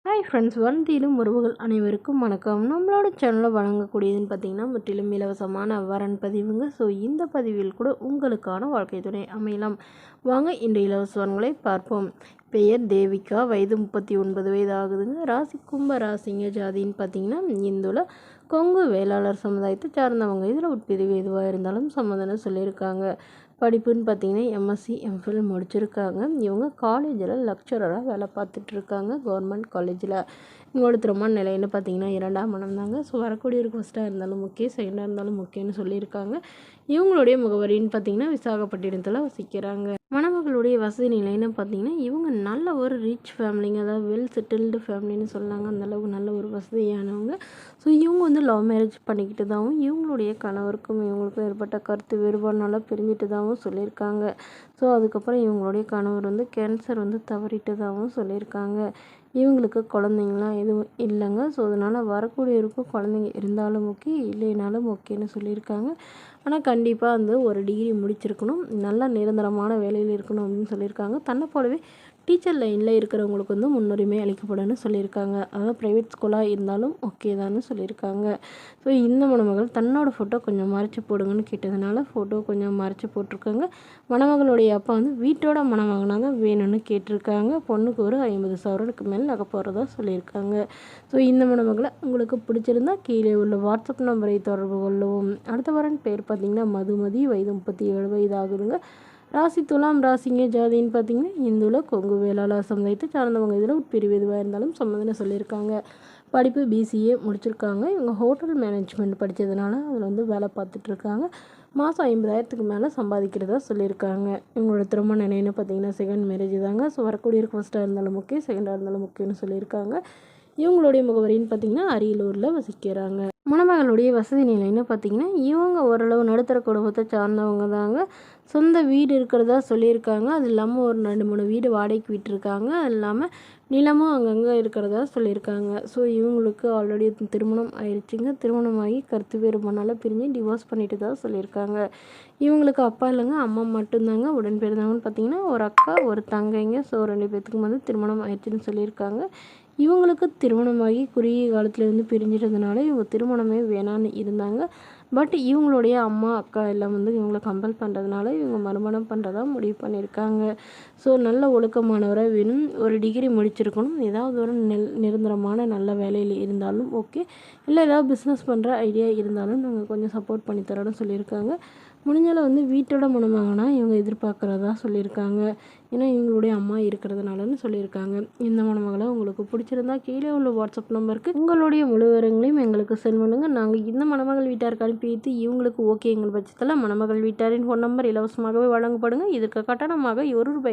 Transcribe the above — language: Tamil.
ஹாய் ஃப்ரெண்ட்ஸ், வந்தியிலும் உறவுகள் அனைவருக்கும் வணக்கம். நம்மளோட சேனலில் வழங்கக்கூடியதுன்னு பார்த்தீங்கன்னா முற்றிலும் இலவசமான வரன் பதிவுங்க. ஸோ இந்த பதிவில் கூட உங்களுக்கான வாழ்க்கை துணை அமையலாம். வாங்க இன்று இலவச வரன்களை பார்ப்போம். பெயர் தேவிகா, வயது 39 வயது ஆகுதுங்க. ராசி கும்ப ராசிங்க. ஜாதின்னு பார்த்தீங்கன்னா இந்துல கொங்கு வேளாளர் சமுதாயத்தை சார்ந்தவங்க. இதில் உட்பிரிவு எதுவாக இருந்தாலும் சம்மதம்னு சொல்லியிருக்காங்க. படிப்புன்னு பார்த்தீங்கன்னா எம்எஸ்சி எம்ஃபில் முடிச்சிருக்காங்க. இவங்க காலேஜில் லெக்சரராக வேலை பார்த்துட்ருக்காங்க, கவர்மெண்ட் காலேஜில். இவங்களோட திருமண நிலைன்னு பார்த்தீங்கன்னா 2ஆம் மனம் தாங்க. ஸோ வரக்கூடியவருக்கு ஃபஸ்ட்டாக இருந்தாலும் ஓகே, செகண்டாக இருந்தாலும் ஓகேன்னு சொல்லியிருக்காங்க. இவங்களுடைய முகவரின்னு பார்த்தீங்கன்னா விசாகப்பட்டினத்தில் வசிக்கிறாங்க. மணமகளுடைய வசதி நிலைன்னு பார்த்தீங்கன்னா இவங்க நல்ல ஒரு ரிச் ஃபேமிலிங்க, அதாவது வெல் செட்டில்டு ஃபேமிலின்னு சொல்லாங்க. அந்தளவுக்கு நல்ல ஒரு வசதியானவங்க. ஸோ இவங்க லவ் மேரேஜ் பண்ணிக்கிட்டு தாவும் இவங்களுடைய கணவருக்கும் இவங்களுக்கும் ஏற்பட்ட கருத்து வேறுபாடுனால பிரிஞ்சுட்டு தாவும் சொல்லியிருக்காங்க. ஸோ அதுக்கப்புறம் இவங்களுடைய கணவர் கேன்சர் தவறிட்டதாகவும் சொல்லியிருக்காங்க. இவங்களுக்கு குழந்தைங்களாம் எதுவும் இல்லைங்க. ஸோ அதனால் வரக்கூடியவருக்கும் குழந்தைங்க இருந்தாலும் ஓகே, இல்லைனாலும் ஓகேன்னு சொல்லியிருக்காங்க. ஆனால் கண்டிப்பாக ஒரு டிகிரி முடிச்சிருக்கணும், நல்ல நிரந்தரமான வேலையில் இருக்கணும் அப்படின்னு சொல்லியிருக்காங்க. தன்னை போலவே டீச்சர் லைனில் இருக்கிறவங்களுக்கு முன்னுரிமை அளிக்கப்படணும்னு சொல்லியிருக்காங்க. அதாவது ப்ரைவேட் ஸ்கூலாக இருந்தாலும் ஓகே தான்னு சொல்லியிருக்காங்க. ஸோ இந்த மணமகள் தன்னோட ஃபோட்டோ கொஞ்சம் மறைச்சி போடுங்கன்னு கேட்டதுனால ஃபோட்டோ கொஞ்சம் மறைச்சி போட்டிருக்காங்க. மணமகளுடைய அப்பா வீட்டோட மணமகனாக தான் வேணும்னு கேட்டிருக்காங்க. பொண்ணுக்கு ஒரு 50,000க்கு மேல் நகை போடுறதா சொல்லியிருக்காங்க. ஸோ இந்த மணமகளை உங்களுக்கு பிடிச்சிருந்தா கீழே உள்ள வாட்ஸ்அப் நம்பரை தொடர்பு கொள்ளவும். அடுத்த வரன் பேர் பார்த்திங்கன்னா மதுமதி, வயது 37 வயது ஆகுதுங்க. ராசி துலாம் ராசிங்க. ஜாதின்னு பார்த்தீங்கன்னா இந்துல கொங்கு வேளாளர் சமுதாயத்தை சார்ந்தவங்க. இதில் உட்பிரிவு எதுவாக இருந்தாலும் சம்மதம்னு சொல்லியிருக்காங்க. படிப்பு பிசிஏ முடிச்சிருக்காங்க. இவங்க ஹோட்டல் மேனேஜ்மெண்ட் படித்ததுனால அதில் வேலை பார்த்துட்ருக்காங்க. மாதம் 50,000க்கு மேலே சம்பாதிக்கிறதா சொல்லியிருக்காங்க. இவங்களோட திருமண நிலைன்னு பார்த்தீங்கன்னா செகண்ட் மேரேஜ் தாங்க. ஸோ வரக்கூடியவருக்கு ஃபஸ்ட்டாக இருந்தாலும் ஓகே, செகண்டாக இருந்தாலும் ஓகேன்னு சொல்லியிருக்காங்க. இவங்களுடைய முகவரின்னு பார்த்தீங்கன்னா அரியலூரில் வசிக்கிறாங்க. மணமகளுடைய வசதி நிலைன்னு பார்த்தீங்கன்னா இவங்க ஓரளவு நடுத்தர குடும்பத்தை சார்ந்தவங்க தாங்க. சொந்த வீடு இருக்கிறதா சொல்லியிருக்காங்க. அது இல்லாமல் ஒரு 2-3 வீடு வாடகைக்கு விட்டுருக்காங்க. அது இல்லாமல் நிலமும் அங்கங்கே இருக்கிறதா சொல்லியிருக்காங்க. ஸோ இவங்களுக்கு ஆல்ரெடி திருமணம் ஆயிடுச்சுங்க. திருமணமாகி கருத்து வேறுபாடுனால பிரிஞ்சு டிவோர்ஸ் பண்ணிட்டு தான் சொல்லியிருக்காங்க. இவங்களுக்கு அப்பா இல்லைங்க, அம்மா மட்டும்தாங்க. உடன் பிறந்தவங்கன்னு பார்த்தீங்கன்னா ஒரு அக்கா ஒரு தங்கைங்க. ஸோ 2 பேத்துக்கும் திருமணம் ஆயிடுச்சுன்னு சொல்லியிருக்காங்க. இவங்களுக்கு திருமணமாகி குறுகிய காலத்தில் பிரிஞ்சிட்டதுனால இவங்க திருமணமே வேணான்னு இருந்தாங்க. பட் இவங்களுடைய அம்மா அக்கா எல்லாம் இவங்களை கம்பல் பண்ணுறதுனால இவங்க மறுமணம் பண்ணுறதா முடிவு பண்ணியிருக்காங்க. ஸோ நல்ல ஒழுக்கமானவராக வேணும், ஒரு டிகிரி முடிச்சிருக்கணும், ஏதாவது ஒரு நிரந்தரமான நல்ல வேலையில் இருந்தாலும் ஓகே, இல்லை ஏதாவது பிஸ்னஸ் பண்ணுற ஐடியா இருந்தாலும் நாங்கள் கொஞ்சம் சப்போர்ட் பண்ணி தரோன்னு சொல்லியிருக்காங்க. முடிஞ்சாலும் வீட்டோட மணமகனா இவங்க எதிர்பார்க்குறதா சொல்லியிருக்காங்க. ஏன்னா இவங்களுடைய அம்மா இருக்கிறதுனாலன்னு சொல்லியிருக்காங்க. இந்த மணமகளை உங்களுக்கு பிடிச்சிருந்தா கீழே உள்ள வாட்ஸ்அப் நம்பருக்கு உங்களுடைய முழு விவரங்களையும் எங்களுக்கு சென்ட் பண்ணுங்கள். நாங்கள் இந்த மணமகள் வீட்டாருக்கு அனுப்பி வைத்து இவங்களுக்கு ஓகேங்கிற பட்சத்தில் மணமகள் வீட்டாரின் ஃபோன் நம்பர் இலவசமாகவே வழங்கப்படுங்க. இதற்கு கட்டணமாக ₹1 கூட